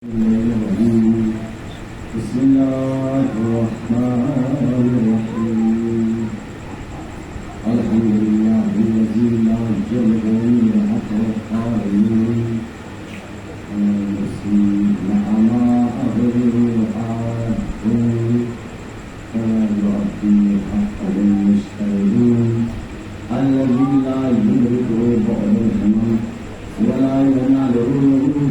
بسم الله الرحمن الرحيم الحمد لله الذي لا يجره حق القائلين مع أهله حاكم فلا يؤدي حق المجتهدين الذي لا يدركه بعد الهمم ولا يناله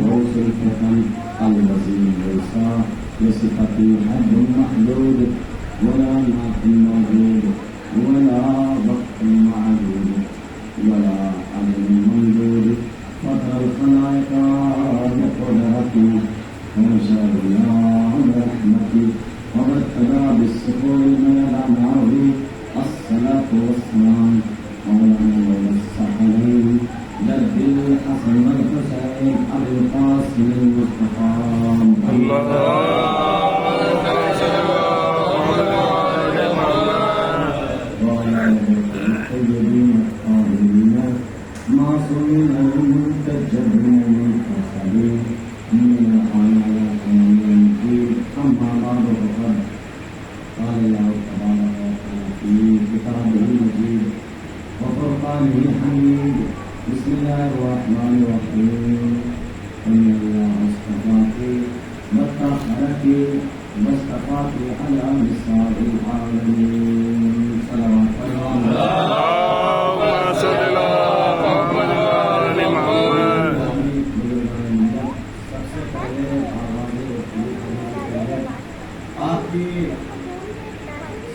غوث الفتن الذي ليس لصفته حد محدود ولا نعت موجود ولا وقت معدود ولا عدد ممدود فترى الخلائق بقدرته ونشاء الله برحمته وابتدى بالسحور من الأنهار الصلاة والسلام على الصحابين جد الحسن والحسين أبي القاسم المصطفى معصومين المنتجبين المنتخبين من الحياة والمنكر أما بعد فقد قال الله تبارك وتعالى في كتابه المجيد وفرقانه الحميد بسم الله الرحمن الرحيم إن الله اصطفاك وطهرك واصطفاك على نساء العالمين صلوات الله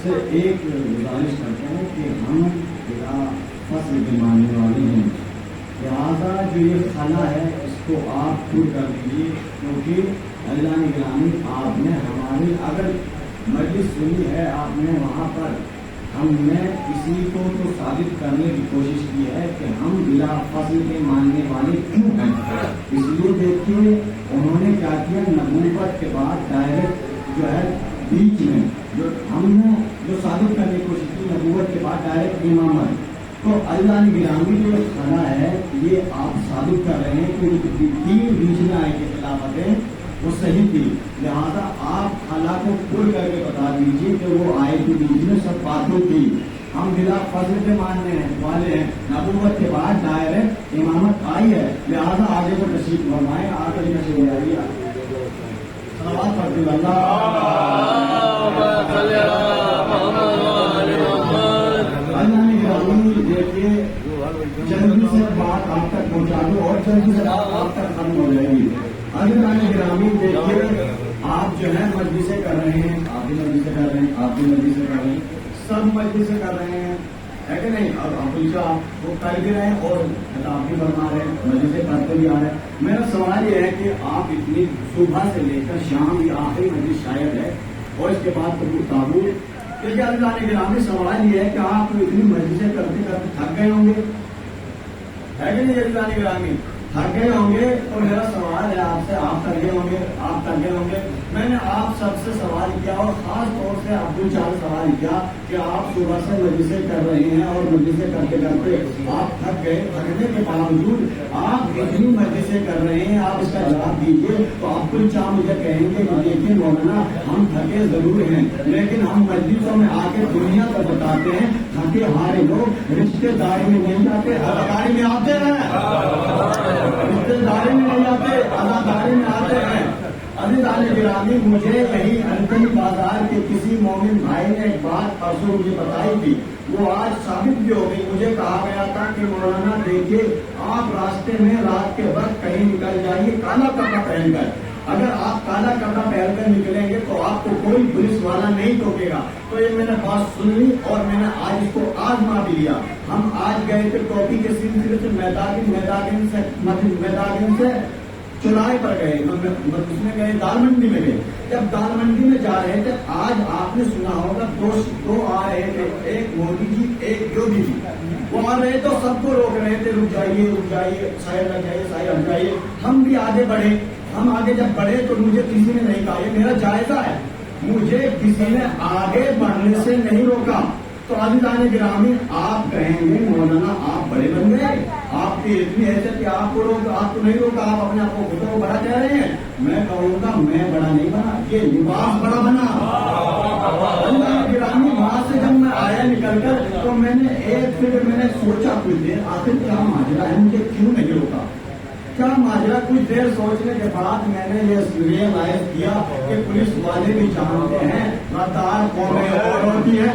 سے ایک گزارش کرتے ہیں کہ ہم بلا فصل کے ماننے والے ہیں، لہٰذا جو یہ خلا ہے اس کو آپ پور کر دیجیے، کیونکہ اللہ نے گرامی آپ نے ہماری اگر مجلس سنی ہے، آپ نے وہاں پر ہم نے اسی کو تو ثابت کرنے کی کوشش کی ہے کہ ہم بلا فصل کے ماننے والے کیوں ہیں۔ اس لیے دیکھیے انہوں نے کیا کیا، نبوت کے بعد ڈائریکٹ جو ہے بیچ میں جو ہم نے جو ثابت کرنے کی کوشش کی نبوت کے بعد ڈائریکٹ امامت، تو اللہ نے گرامی جو خلا ہے یہ آپ ثابت کر رہے ہیں کہ تین بیچ میں آئے کے خلافتیں وہ صحیح تھی، لہذا آپ خلا کو کھول کر کے بتا دیجیے کہ وہ آئے کے بیچ میں سب باتیں تھی۔ ہم بلا فضل کے ماننے والے ہیں، نبوت کے بعد ڈائریکٹ امامت آئی ہے، لہذا آگے کو تشریف فرمائیں، آگے تشریف لے آئیے۔ صلوات پڑھتے ہوئے اللہ نے گرامی دیکھیے جلدی سے بات آپ تک پہنچا دو اور جلدی سے بات آپ تک ختم ہو جائے گی۔ اللہ نے گرامی دیکھیے آپ جو ہے مجلسیں کر رہے ہیں، آپ بھی مجلسیں کر رہے ہیں، آپ بھی مجلسیں کر رہے ہیں، سب مجلسیں کر رہے ہیں، ہے کہ نہیں؟ اور ابوجا وہ کر بھی رہے ہیں اور آپ بھی فرما رہے ہیں، مجلسیں کرتے بھی آ رہے ہیں۔ میرا سوال یہ ہے کہ آپ اتنی صبح سے لے کر شام کی آخری مجلس شاید ہے اور اس کے بعد تابوت، کیونکہ اللہ نے گرامی سوال یہ ہے کہ آپ اتنی مجلسیں کرتے کرتے تھک گئے ہوں گے، ہے کہ نہیں؟ اللہ نے گرامی تھک گئے ہوں گے، اور میرا سوال ہے آپ سے، آپ تھک گئے ہوں گے، آپ تھک گئے ہوں گے۔ میں نے آپ سب سے سوال کیا اور خاص طور سے عبدال چار سوال کیا کہ آپ صبح سے مجلسیں کر رہے ہیں اور مجلسیں کرتے کرتے آپ تھک گئے، تھکنے کے باوجود آپ اتنی مجلسیں کر رہے ہیں، آپ اس کا جواب دیجیے۔ تو عبدال چار مجھے کہیں گے کہ دیکھیے مولانا ہم تھکے ضرور ہیں، لیکن ہم مجلسوں میں آ کے دنیا کو بتاتے ہیں تھکے ہارے لوگ رشتے داری میں نہیں جاتے، اداکاری میں آتے ہیں، رشتے داری میں نہیں آتے، اداکاری میں آتے ہیں۔ عزیزان گرامی مجھے یہی انتنی بازار کے کسی مومن بھائی نے ایک بات پرسوں مجھے بتائی تھی، وہ آج ثابت بھی ہو گئی۔ مجھے کہا گیا تھا کہ مولانا دیکھیے آپ راستے میں رات کے وقت کہیں نکل جائیے کالا کپڑا پہن کر، اگر آپ کالا کپڑا پہن کر نکلیں گے تو آپ کو کوئی پولیس والا نہیں ٹوکے گا۔ تو یہ میں نے بات سن لی اور میں نے آج اس کو آزما بھی لیا۔ ہم آج گئے تھے ٹوپی کے سلسلے سے میدان سے چنائی پر گئے، اس میں گئے دال منڈی میں گئے۔ جب دال منڈی میں جا رہے تھے آج آپ نے سنا ہوگا دو آ رہے تھے، ایک مودی جی ایک یوگی جی، وہ آ رہے تو سب کو روک رہے تھے، رک جائیے سائر ہٹ جائیے، سائر ہٹ جائیے۔ ہم بھی آگے بڑھے، ہم آگے جب بڑھے تو مجھے کسی نے نہیں کہا، یہ میرا جائزہ ہے، مجھے کسی نے آگے بڑھنے سے نہیں روکا۔ تو عزیزان گرامی آپ کہیں گے مولانا آپ بڑے بن گئے، آپ کی اتنی حیثیت کہ آپ کو نہیں روکا، آپ اپنے آپ کو خود کو بڑا کہہ رہے ہیں. میں کہوں گا میں بڑا نہیں بنا، یہ لباس بڑا بنا. گرامی وہاں سے جب میں آیا نکل کر تو میں نے میں نے سوچا کچھ دیر آخر کیا ماجرا ہے، مجھے کیوں نہیں روکا، کیا ماجرا. کچھ دیر سوچنے کے بعد میں نے یہ ریئلائز کیا کہ پولیس والے بھی جانتے ہیں غدار قومیں اور ہوتی ہے،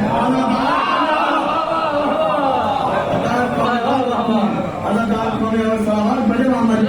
اداکار قومیں اور صاحب بڑے محمد.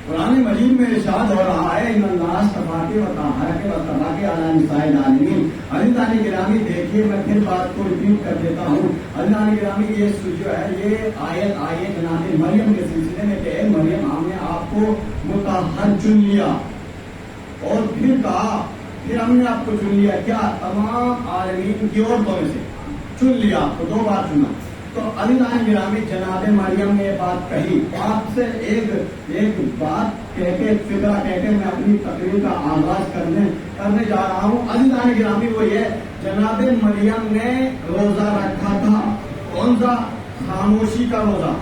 قرآن مجید میں ارشاد ہو رہا ہے ان الناس تفاقے و طہارت و تفاقے علی نساء العالمین. عزیزان گرامی دیکھیے میں پھر بات کو ریپیٹ کر دیتا ہوں. عزیزان گرامی یہ جو ہے یہ آیت جناب مریم کے سلسلے میں کہ اے مریم ہم نے آپ کو مطہر چن لیا اور پھر کہا پھر ہم نے آپ کو چن لیا کیا تمام عالمین کی عورتوں میں سے چن لیا آپ کو 2 بار چنا. تو عزیزان گرامی جناب مریم نے یہ بات کہی. آپ سے ایک بات کہہ کے فکرہ کہہ کے میں اپنی تقریر کا آغاز کرنے جا رہا ہوں. عزیزان گرامی وہ یہ جناب مریم نے روزہ رکھا تھا، کون سا؟ خاموشی کا روزہ.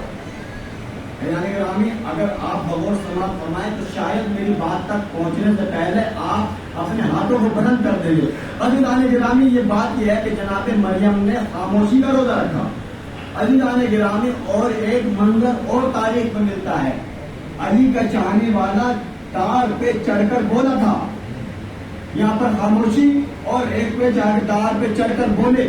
عزیزان گرامی اگر آپ بغور سماعت فرمائیں تو شاید میری بات تک پہنچنے سے پہلے آپ اپنے ہاتھوں کو بلند کر دیں گے. عزیزان گرامی یہ بات یہ ہے کہ جناب مریم نے خاموشی کا روزہ رکھا. عزیزان گرامی اور ایک منظر اور تاریخ میں ملتا ہے. علی کا چاہنے والا تار پہ چڑھ کر بولا تھا، یہاں پر خاموشی، اور ایک پہ تار پہ چڑھ کر بولے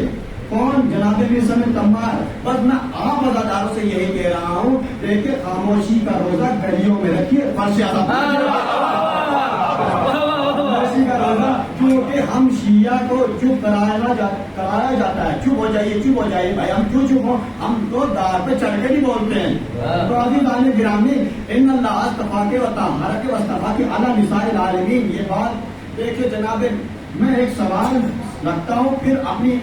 کون؟ جناب سمے تمار. بس میں آپ عزاداروں سے یہی کہہ رہا ہوں دیکھیں خاموشی کا روزہ گھڑیوں میں رکھیے، خاموشی کا روزہ، کیونکہ ہم شیعہ کو چپ کرایا جاتا ہے. چپ ہو جائیے بھائی، ہم کیوں چپ ہوں؟ ہم تو دار پہ چڑھ کے نہیں بولتے ہیں. تو عزیزان گرامی ان اللہ استفاقے و طہارت و استفاقے علی نساء العالمین. یہ بات دیکھیے جناب میں ایک سوال رکھتا ہوں پھر اپنی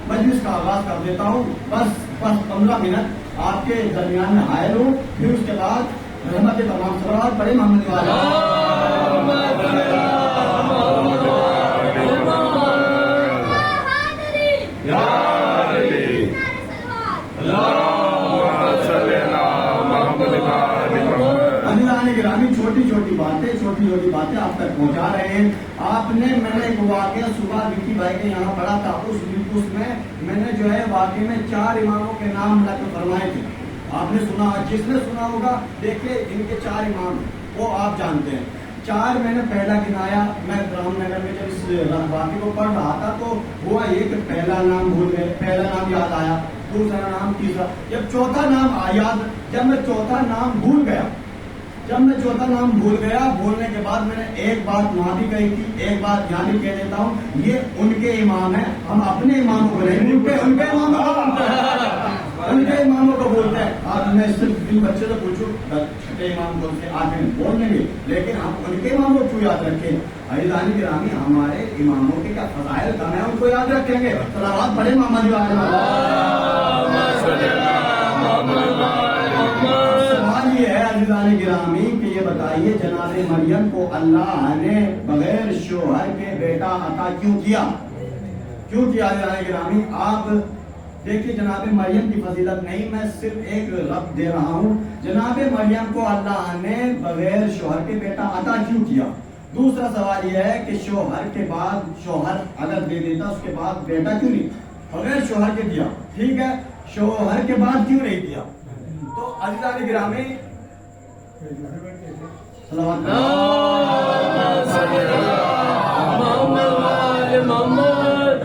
مجلس کا آغاز کر دیتا ہوں. بس 15 منٹ آپ کے درمیان میں حائل ہوں، پھر اس کے بعد رحمت تمام صلوات بڑے محمد والے. گرامی چھوٹی چھوٹی باتیں آپ تک پہنچا رہے ہیں. آپ نے میں نے ایک واقعہ صبح وکی بھائی کے یہاں پڑھا تھا، اس میں نے جو ہے واقعے میں 4 اماموں کے نام نقل فرمائے تھے. آپ نے سنا، جس نے سنا ہوگا دیکھیے ان کے 4 امام وہ آپ جانتے ہیں. 4 میں نے پہلا گنایا. میں رام نگر میں جب اس واقعے کو پڑھ رہا تھا تو ہوا یہ کہ پہلا نام بھول گئے، پہلا نام یاد آیا، دوسرا نام، تیسرا، جب چوتھا نام جب میں چوتھا نام بھول گیا بولنے کے بعد میں نے ایک بات وہاں بھی کہی تھی، ایک بات یہاں بھی کہہ دیتا ہوں، یہ ان کے امام ہیں، ہم اپنے اماموں کو نہیں، ان کے اماموں کو بولتے ہیں. آج میں صرف بچے سے پوچھوں چھٹے امام بولتے آگے بول دیں گے، لیکن ہم ان کے اماموں کو یاد رکھیں. عزیزان گرامی ہمارے اماموں کے کیا فضائل کم ہے، ان کو یاد رکھیں گے. صلوات بڑے محمد والے. سوال یہ ہے عزیزان گرامی کہ یہ بتائیے جناب مریم کو اللہ نے بغیر شوہر کے بیٹا عطا کیوں کیا عزیزان گرامی؟ آپ دیکھیے جناب مریم کی فضیلت نہیں، میں صرف ایک رب دے رہا ہوں. جناب مریم کو اللہ نے بغیر شوہر کے بیٹا عطا کیوں کیا؟ دوسرا سوال یہ ہے کہ شوہر کے بعد شوہر اگر دے دیتا اس کے بعد بیٹا کیوں نہیں بغیر شوہر کے دیا؟ ٹھیک ہے، شوہر کے بعد کیوں نہیں دیا؟ تو عزیزان گرامی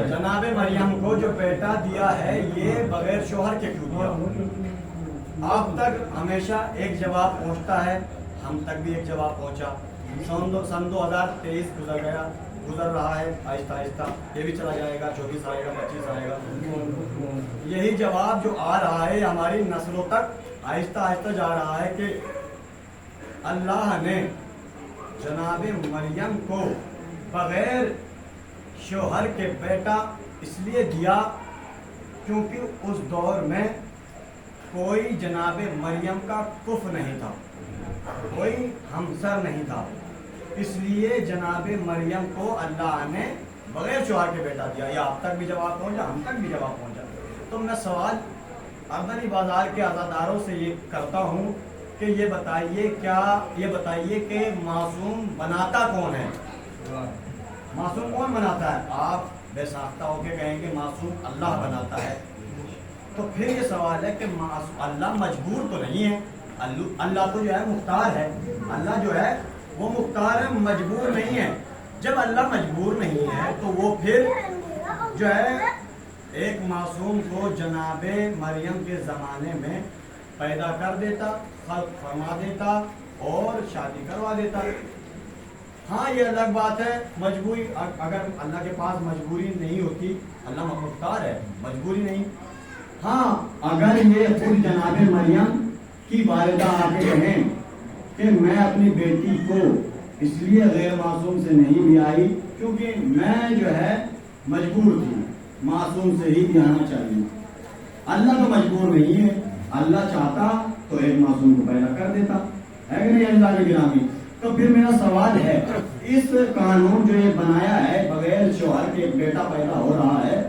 جناب مریم کو جو بیٹا دیا ہے یہ بغیر شوہر کے کیوں دیا؟ آپ تک ہمیشہ ایک جواب پہنچتا ہے، ہم تک بھی ایک جواب پہنچا. سن 2023 گزر رہا ہے، آہستہ آہستہ یہ بھی چلا جائے گا، 24 آئے گا، 25 آئے گا. یہی جواب جو آ رہا ہے ہماری نسلوں تک آہستہ آہستہ جا رہا ہے کہ اللہ نے جناب مریم کو بغیر شوہر کے بیٹا اس لیے دیا کیونکہ اس دور میں کوئی جناب مریم کا کف نہیں تھا، کوئی ہمسر نہیں تھا، اس لیے جناب مریم کو اللہ نے بغیر شوہر کے بیٹا دیا، یا آپ تک بھی جواب پہنچا، ہم تک بھی جواب پہنچا. تو میں سوال اردنی بازار کے عزاداروں سے یہ کرتا ہوں کہ یہ بتائیے کہ معصوم بناتا کون ہے؟ معصوم کون بناتا ہے؟ آپ بے ساختہ ہو کے کہیں گے معصوم اللہ بناتا ہے. تو پھر یہ سوال ہے کہ اللہ مجبور تو نہیں ہے. اللہ تو جو ہے مختار ہے. اللہ جو ہے وہ مختار ہے، مجبور نہیں ہے. جب اللہ مجبور نہیں ہے تو وہ پھر جو ہے ایک معصوم کو جناب مریم کے زمانے میں پیدا کر دیتا، خلق فرما دیتا اور شادی کروا دیتا. ہاں یہ الگ بات ہے، مجبوری اگر اللہ کے پاس مجبوری نہیں ہوتی، اللہ مختار ہے، مجبوری نہیں. ہاں اگر یہ خود جناب مریم کی والدہ آ کے کہیں کہ میں اپنی بیٹی کو اس لیے غیر معصوم سے نہیں بھی آئی کیونکہ میں جو ہے مجبور تھی، معصوم سے ہی بھی آنا چاہیے. اللہ تو مجبور نہیں ہے، اللہ چاہتا تو ایک معصوم کو پیدا کر دیتا ہے کہ نہیں اللہ کے گرامی. تو پھر میرا سوال ہے، اس قانون جو یہ بنایا ہے بغیر شوہر کے بیٹا پیدا ہو رہا ہے،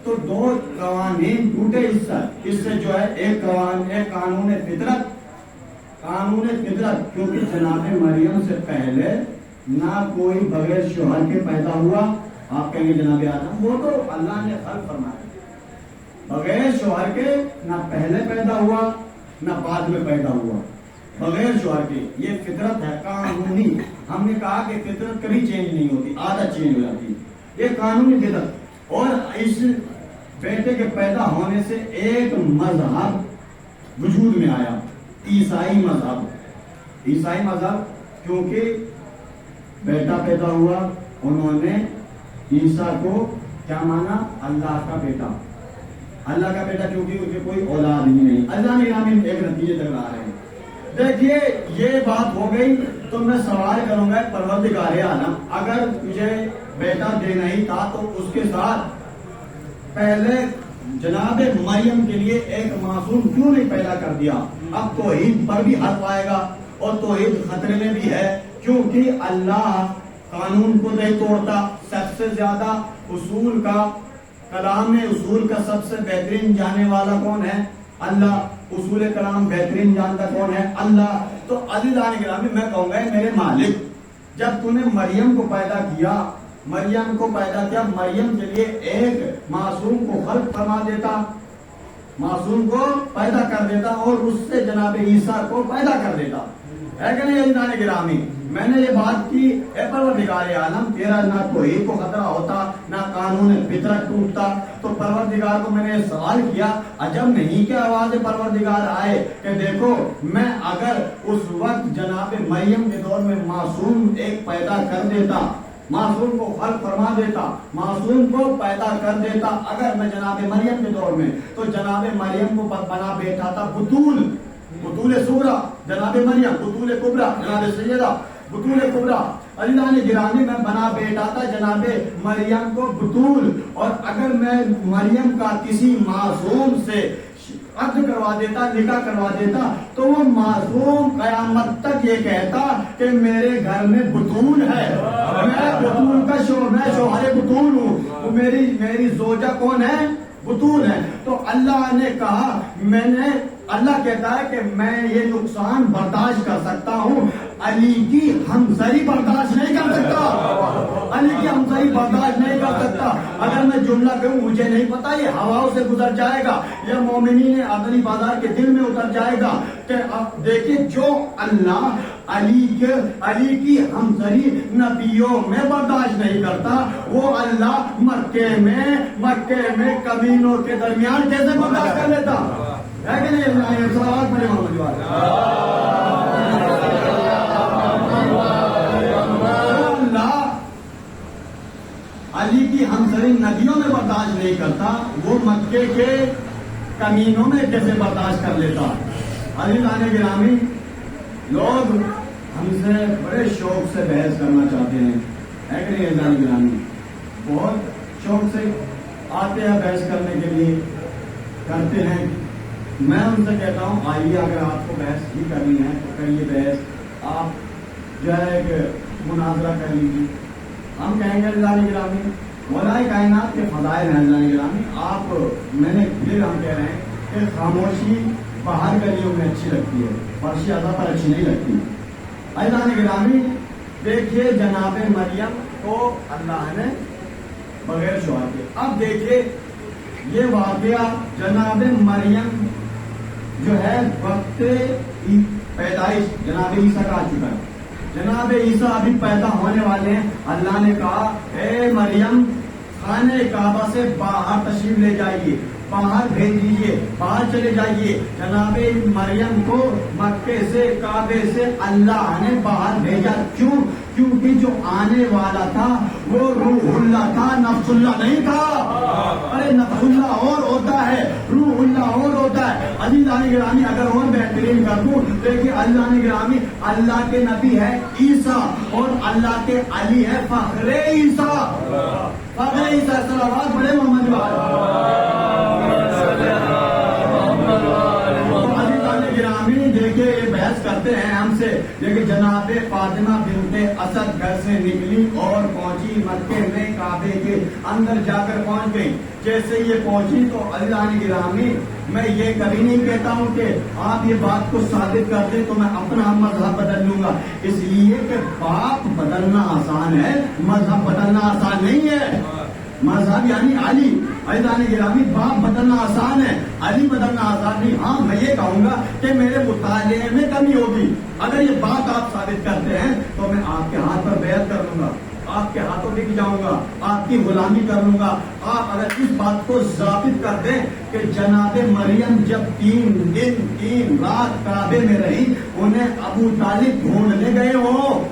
تو دو قوانین ٹوٹے اس سے جو ہے ایک قانون فطرت کیونکہ جناب مریم سے پہلے نہ کوئی بغیر شوہر کے پیدا ہوا. آپ کہیں گے جناب آدم وہ تو اللہ نے خلق فرمایا، بغیر شوہر کے نہ پہلے پیدا ہوا نہ بعد میں پیدا ہوا، بغیر شوہر کے. یہ فطرت ہے قانونی. ہم نے کہا کہ فطرت کبھی چینج نہیں ہوتی، عادت چینج ہو جاتی. یہ قانونی فطرت. اور اس بیٹے کے پیدا ہونے سے ایک مذہب وجود میں آیا، عیسائی مذہب. کیونکہ بیٹا پیدا ہوا، انہوں نے عیسیٰ کو کیا مانا؟ اللہ کا بیٹا. کیونکہ ان کے کوئی اولاد ہی نہیں. اللہ نے ہمیں ایک نتیجے تک لا رہے ہیں. دیکھیے یہ بات ہو گئی تو میں سوال کروں گا پروردگار عالم، اگر تجھے بیٹا دینا ہی تھا تو اس کے ساتھ پہلے جناب مریم کے لیے ایک معصوم کیوں نہیں پیدا کر دیا؟ اب توحید پر بھی حرف آئے گا اور توحید خطرے میں بھی ہے، کیونکہ اللہ قانون کو نہیں توڑتا. سب سے زیادہ اصول کا کلام میں اصول کا سب سے بہترین جاننے والا کون ہے؟ اللہ. اصول کلام بہترین جانتا کون ہے؟ اللہ. تو عزیزان گرامی میں کہوں گا میرے مالک، جب تو نے مریم کو پیدا کیا، مریم کے لیے ایک معصوم کو خلق فرما دیتا، معصوم کو پیدا کر دیتا اور اس سے جناب عیسیٰ کو پیدا کر دیتا ہے کہ نہیں عزیزان گرامی؟ میں نے یہ بات کی، اے پروردگار عالم تیرا نہ توحید کو خطرہ ہوتا نہ قانون فطرت ٹوٹتا. تو پروردگار کو میں نے سوال کیا، عجب نہیں کہ آواز پروردگار آئے کہ دیکھو میں اگر اس وقت جناب مریم کے دور میں معصوم ایک پیدا کر دیتا، معصوم کو خلق فرما دیتا، معصوم کو پیدا کر دیتا اگر میں جناب مریم کے دور میں، تو جناب مریم کو بنا بیٹھا تھا بطول صغرا جناب مریم، بطول کبرا جناب سیدہ بطول کبرا. عزیزان گرامی میں بنا بیٹھا تھا جناب مریم کو بطول. اور اگر میں مریم کا کسی معصوم سے عقد کروا دیتا، نکاح کروا دیتا، تو وہ معصوم قیامت تک یہ کہتا کہ میرے گھر میں بطول ہے، میں بطول کا میں شوہر بطول ہوں. میری زوجہ کون ہے؟ بطول ہے. تو اللہ نے کہا اللہ کہتا ہے کہ میں یہ نقصان برداشت کر سکتا ہوں، علی کی ہمسری برداشت نہیں کر سکتا. علی کی ہمسری برداشت نہیں کر سکتا. اگر میں جملہ کہوں مجھے نہیں پتا، یہ ہواؤں سے گزر جائے گا یا مومنین اردنی بازار کے دل میں اتر جائے گا کہ اب دیکھیں جو اللہ علی کی ہمسری نبیوں میں برداشت نہیں کرتا، وہ اللہ مکے میں کمینوں کے درمیان کیسے برداشت کر لیتا ہے کہ نہیں؟ سوال پڑے محمد جواد. اللہ علی کی ہمسری ندیوں میں برداشت نہیں کرتا، وہ مکے کے کمینوں میں کیسے برداشت کر لیتا؟ عزیزان گرامی، لوگ ہم سے بڑے شوق سے بحث کرنا چاہتے ہیں، ہے کہ نہیں عزیزان گرامی؟ بہت شوق سے آتے ہیں بحث کرنے کے لیے، کرتے ہیں. میں ان سے کہتا ہوں آئیے، اگر آپ کو بحث ہی کرنی ہے تو کریے بحث، آپ جو ہے ایک مناظرہ کر لیجیے. ہم کہیں گے اللہ گرامی مولائے کائنات کے فضائل ہیں عزیزان گرامی. آپ میں نے پھر ہم کہہ رہے ہیں کہ خاموشی باہر گلیوں میں اچھی لگتی ہے، فرشی ادا پر اچھی نہیں لگتی. عزیزان گرامی دیکھیے جناب مریم کو اللہ نے بغیر شوہر کے. اب دیکھیے یہ واقعہ جناب مریم جو ہے وقت پیدائش جناب عیسیٰ کا آ چکا ہے. جناب عیسیٰ ابھی پیدا ہونے والے ہیں. اللہ نے کہا اے مریم خانہ کعبہ سے باہر تشریف لے جائیے، باہر بھیج دیجیے، باہر چلے جائیے. جناب مریم کو مکے سے کعبے سے اللہ نے باہر بھیجا. کیوں؟ کیونکہ جو آنے والا تھا وہ روح اللہ تھا، نفس اللہ نہیں تھا. ارے نفس اللہ اور ہوتا ہے، روح اللہ اور ہوتا ہے. عزیزان گرامی اگر اور بہترین کر دوں دیکھیے عزیزان گرامی اللہ کے نبی ہے عیسیٰ اور اللہ کے علی ہے فخر عیسیٰ. فخر عیسیٰ صلوات بڑے محمد گرامی. دیکھیے یہ بحث کرتے ہیں ہم سے. دیکھیے جناب فاطمہ بنت اسد گھر سے نکلی اور پہنچی مکے میں کعبے کے اندر جا کر پہنچ گئی. جیسے یہ پہنچی تو عزیزان گرامی میں یہ کبھی نہیں کہتا ہوں کہ آپ یہ بات کو ثابت کر دیں تو میں اپنا مذہب بدل لوں گا. اس لیے کہ باپ بدلنا آسان ہے، مذہب بدلنا آسان نہیں ہے. مذہب یعنی علی. عزیزان گرامی باپ بدلنا آسان ہے، علی بدلنا آسان نہیں. ہاں میں یہ کہوں گا کہ میرے مطالعے میں کمی ہوگی. اگر یہ بات آپ ثابت کرتے ہیں تو میں آپ کے ہاتھ پر بیعت کر لوں گا، آپ کے ہاتھوں لکھ جاؤں گا، آپ کی غلامی کر لوں گا. آپ اگر اس بات کو ثابت کر دیں کہ جناب مریم جب 3 دن 3 رات کعبے میں رہی انہیں ابو طالب ڈھونڈنے گئے ہوں،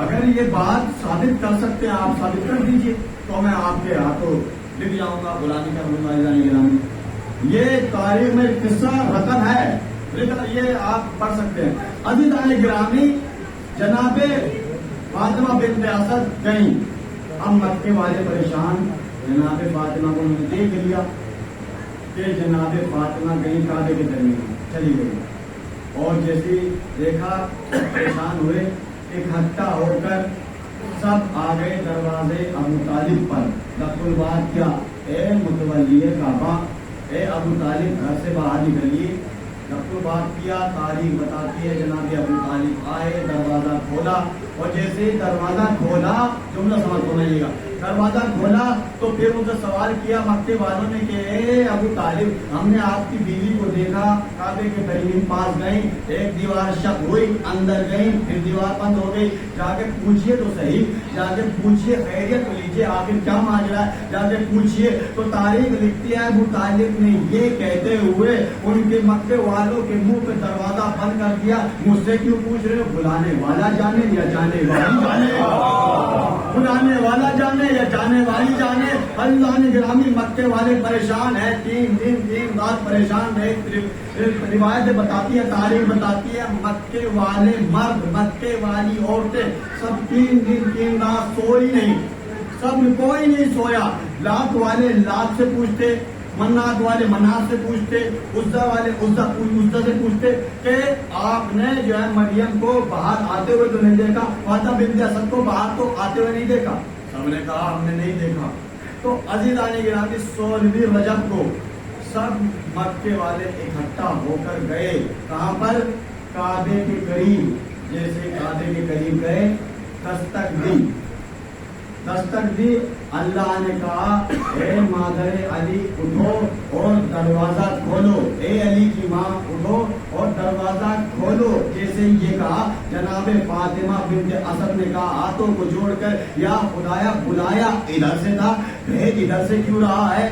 اگر یہ بات ثابت کر سکتے ہیں آپ ثابت کر دیجئے تو میں آپ کے ہاتھوں لکھ جاؤں گا، غلامی کر لوں گا. عزیزان گرامی یہ تاریخ میں قصہ رقم ہے، یہ آپ پڑھ سکتے ہیں. عزیزان گرامی جناب فاطمہ بنت اسد گئیں. اب مکے والے پریشان. جناب فاطمہ کو انہوں نے دیکھ لیا کہ جناب فاطمہ گئی کعبے کے درمیان چلی گئی اور جیسے دیکھا پریشان ہوئے، اکٹھا ہو کر سب آ گئے دروازے ابو طالب پر. رسول بات کیا اے متولی کعبہ، اے ابو طالب گھر سے باہر نکلیے. رسول بات کیا، تاریخ بتاتی ہے جناب ابو طالب آئے، دروازہ کھولا اور جیسے ہی دروازہ کھولا جملہ سمجھ سمجھیے گا، دروازہ کھولا تو پھر ان سے سوال کیا مکے والوں نے کہ اے ابو طالب ہم نے آپ کی بیوی کو دیکھا کعبے کے قریب پاس گئی، ایک دیوار شق ہوئی، اندر گئی، پھر دیوار بند ہو گئی. جا کے پوچھیے تو صحیح، جا کے پوچھیے، خیریت تو لیجیے، آخر کیا ماجرا ہے، جا کے پوچھیے. تو تاریخ لکھتی ہے ابو طالب نے یہ کہتے ہوئے ان کے مکے والوں کے منہ پہ دروازہ بند کر دیا. مجھ سے کیوں پوچھ رہے ہو؟ بلانے والا جانے یا جانے والی جانے، بلانے والا جانے یا جانے والی جانے. اللہ نے گرامی مکے والے پریشان ہیں، 3 دن 3 رات پریشان رہے. روایت بتاتی ہے، تاریخ بتاتی ہے مکے والے مرد، مکے والی عورتیں سب 3 دن 3 رات سوئی نہیں، سب کوئی نہیں سویا. لات والے لات سے پوچھتے، منات والے منات سے پوچھتے، عزا والے عزا سے پوچھتے کہ آپ نے جو ہے مریم کو باہر آتے ہوئے تو نہیں دیکھا، فاطمہ بنت اسد کو باہر تو آتے ہوئے نہیں دیکھا. سب نے کہا ہم نے نہیں دیکھا. تو عزیزان گرامی 16ویں رجب کو سب مکے والے اکٹھا ہو کر گئے. کہاں پر؟ کعبے کے قریب. جیسے کعبے کے قریب گئے دستک دی. دستک دی. اللہ نے کہا اے مادر علی اٹھو اور دروازہ کھولو، اے علی کی ماں اٹھو اور دروازہ کھولو. جیسے یہ کہا جناب فاطمہ بنت اسد نے کہا ہاتھوں کو جوڑ کر یا خدایا بلایا ادھر سے تھا، بھیج ادھر سے کیوں رہا ہے؟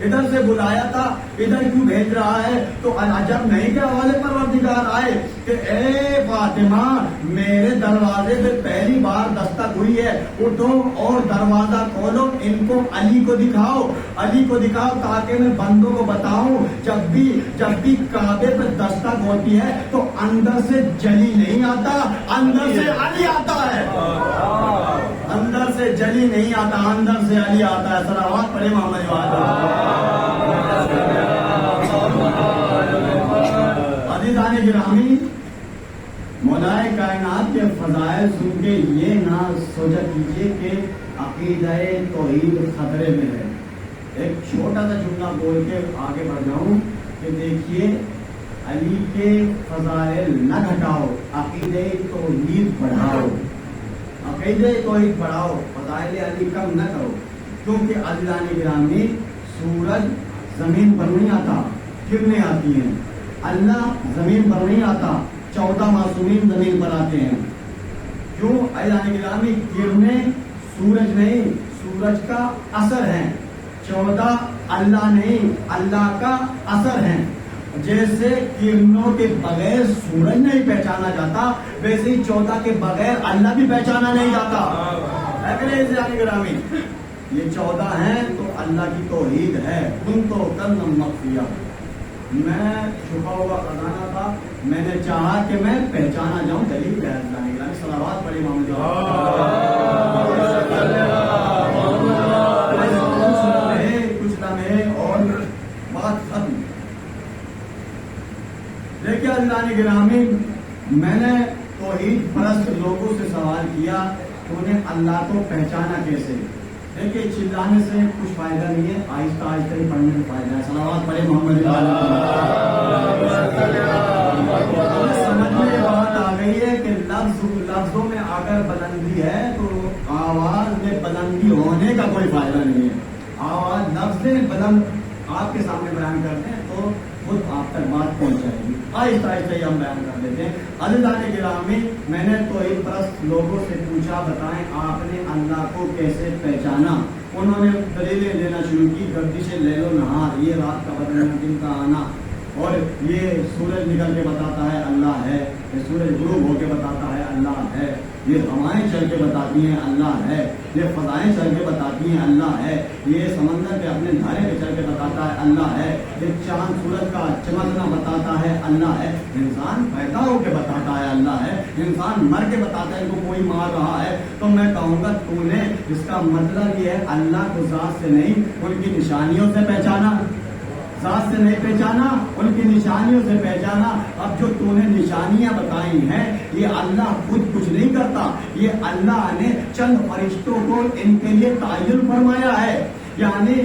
ادھر سے بلایا تھا ادھر کیوں بھیج رہا ہے؟ تو عجب نہیں کہ حوالے پروردگار آئے کہ اے فاطمہ میرے دروازے پہ پہلی بار دستک ہوئی ہے، اٹھو اور دروازہ کھولو، ان کو علی کو دکھاؤ، علی کو دکھاؤ تاکہ میں بندوں کو بتاؤں جب بھی کعبے پہ دستک ہوتی ہے تو اندر سے جلی نہیں آتا، اندر سے علی آتا ہے. اندر سے جلی نہیں آتا، اندر سے علی آتا ہے. صلوات پڑھے محمد عزیزان گرامی مولائے کائنات کے فضائل سن کے یہ نہ سوچا کیجیے کہ عقیدہ توحید خطرے میں ہے. ایک چھوٹا سا جملہ بول کے آگے بڑھ جاؤں کہ دیکھیے علی کے فضائل نہ گھٹاؤ، عقیدہ توحید بڑھاؤ، عقیدہ توحید بڑھاؤ، فضائل علی کم نہ کرو. کیونکہ عزیزان گرامی سورج زمین پر نہیں آتا، کرنیں آتی ہیں. اللہ زمین پر نہیں آتا، 14 معصومین زمین پر آتے ہیں. کیوں عزیزان گرامی؟ کرنیں سورج نہیں، سورج کا اثر ہے. 14 اللہ نہیں، اللہ کا اثر ہے. جیسے کرنوں کے بغیر سورج نہیں پہچانا جاتا، ویسے ہی 14 کے بغیر اللہ بھی پہچانا نہیں جاتا. عزیزان گرامی یہ 14 ہیں تو اللہ کی توحید ہے. ان تو کنزم مخفیہ، میں چھپا ہوا خزانہ تھا، میں نے چاہا کہ میں پہچانا جاؤں. دلیل ہے عزیزان گرامی، صلوات پڑھی محمد کچھ لمحے اور بات ختم. دیکھیے عزیزان گرامی، میں نے توحید پرست لوگوں سے سوال کیا کہ انہیں اللہ کو پہچانا کیسے. دیکھیے چلانے سے کچھ فائدہ نہیں ہے، آہستہ آہستہ ہی پڑھنے سے فائدہ ہے. صلوات پڑھے محمد. سمجھ میں یہ بات آ گئی ہے کہ لفظوں میں اگر بلندی ہے تو آواز میں بلندی ہونے کا کوئی فائدہ نہیں ہے. آواز لفظ بلند آپ کے سامنے بیان کرتے ہیں تو خود آپ تک بات پہنچ جائے گی. آہستہ آہستہ ہی ہم بیان کر دیتے ہیں. عزیزان گرامی میں نے توحید پرست لوگوں سے پوچھا بتائیں آپ نے اللہ کو کیسے پہچانا. انہوں نے دلیلیں دینا شروع کی. گردش لیل و نہار، یہ رات کا بدلنا دن کا آنا، اور یہ سورج نکل کے بتاتا ہے اللہ ہے، یہ سورج غروب ہو کے بتاتا ہے اللہ ہے، یہ ہوائیں چل کے بتاتی ہیں اللہ ہے، یہ فضائیں چل کے بتاتی ہیں اللہ ہے، یہ سمندر کے اپنے دھارے پہ چل کے بتاتا ہے اللہ ہے، یہ چاند سورج کا چمکنا بتاتا ہے اللہ ہے، انسان پیدا ہو کے بتاتا ہے اللہ ہے، انسان مر کے بتاتا ہے ان کو کوئی مار رہا ہے. تو میں کہوں گا تو نے اس کا مطلب یہ ہے اللہ کو ذات سے نہیں ان کی نشانیوں سے پہچانا. ذات سے نہیں پہچانا، ان کی نشانیوں سے پہچانا. اب جو تو نے نشانیاں بتائی ہیں یہ اللہ خود کچھ نہیں کرتا، یہ اللہ نے چند فرشتوں کو ان کے لیے تعین فرمایا ہے. یعنی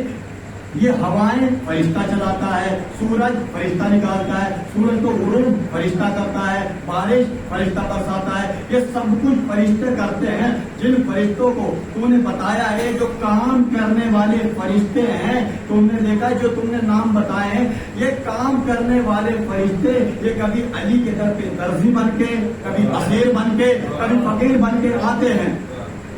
یہ ہوائیں فرشتہ چلاتا ہے، سورج فرشتہ نکالتا ہے، سورج کو غروب فرشتہ کرتا ہے، بارش فرشتہ برساتا ہے. یہ سب کچھ فرشتے کرتے ہیں. جن فرشتوں کو تو نے بتایا ہے جو کام کرنے والے فرشتے ہیں، تم نے دیکھا جو تم نے نام بتائے ہیں یہ کام کرنے والے فرشتے، یہ کبھی علی کے در پہ درزی بن کے، کبھی اسیر بن کے، کبھی فقیر بن کے آتے ہیں.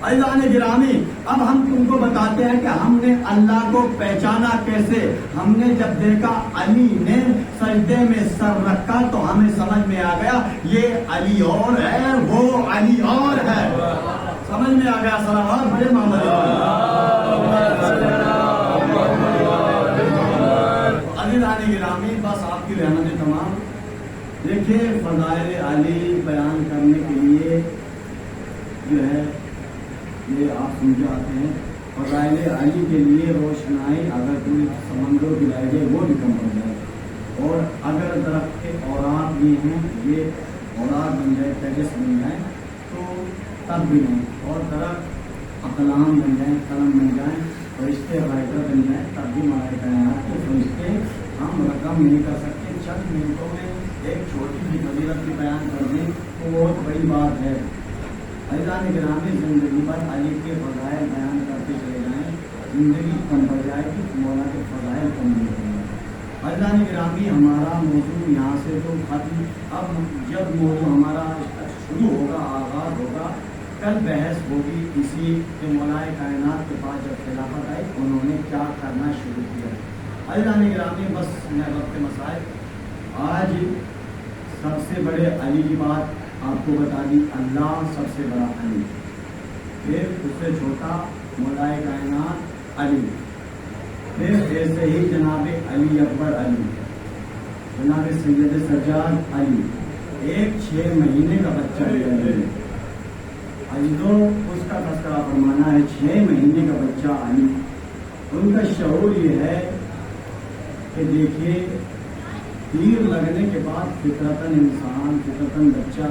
عزیزان گرامی اب ہم تم کو بتاتے ہیں کہ ہم نے اللہ کو پہچانا کیسے. ہم نے جب دیکھا علی نے سجدے میں سر رکھا تو ہمیں سمجھ میں آ گیا یہ علی اور ہے، وہ علی اور ہے. سمجھ میں آ گیا. صلوات بڑے محمد. عزیزان گرامی بس آپ کی رحمت تمام. دیکھیے فضائل علی بیان کرنے کے لیے جو ہے یہ آپ سمجھاتے ہیں. فضائل علی کے لیے روشنائی اگر کوئی سمندر کی لائے جائے وہ بھی کم ہو جائے، اور اگر درخت کے اوراق بھی ہیں یہ اوراق بن جائے، پیجس بن جائے تو تب بھی نہیں، اور درخت اقلام بن جائیں، قلم بن جائیں، فرشتے رائٹر بن جائیں تب بھی ہمارے کائنات کے فرشتے ہم رقم نہیں کر سکتے. چند منٹوں میں ایک چھوٹی سی فضیلت کی بیان کر دیں تو بہت بڑی بات ہے. عزیزان گرامی زندگی پر علی کے فضائل بیان کرتے چلے جائیں، زندگی کم پڑ جائے گی، مولا کے فضائل کم نہیں پڑیں گے. عزیزان گرامی ہمارا موضوع یہاں سے تو ختم. اب جب موضوع ہمارا شروع ہوگا، آغاز ہوگا، کل بحث ہوگی اسی کہ مولا کائنات کے پاس جب خلافت آئی انہوں نے کیا کرنا شروع کیا. عزیزان گرامی بس میں وقت مسائل آج سب سے بڑے علی کی بات آپ کو بتا دی. اللہ سب سے بڑا علی، پھر اس سے چھوٹا مولا کائنات علی، پھر ایسے ہی جناب علی اکبر علی، جناب سید سجاد علی، ایک 6 مہینے کا بچہ علی. علیوں اس کا تذکرہ فرمانا ہے. 6 مہینے کا بچہ علی. ان کا شعور یہ ہے کہ دیکھیے تیر لگنے کے بعد فطرتاً انسان، فطرتاً بچہ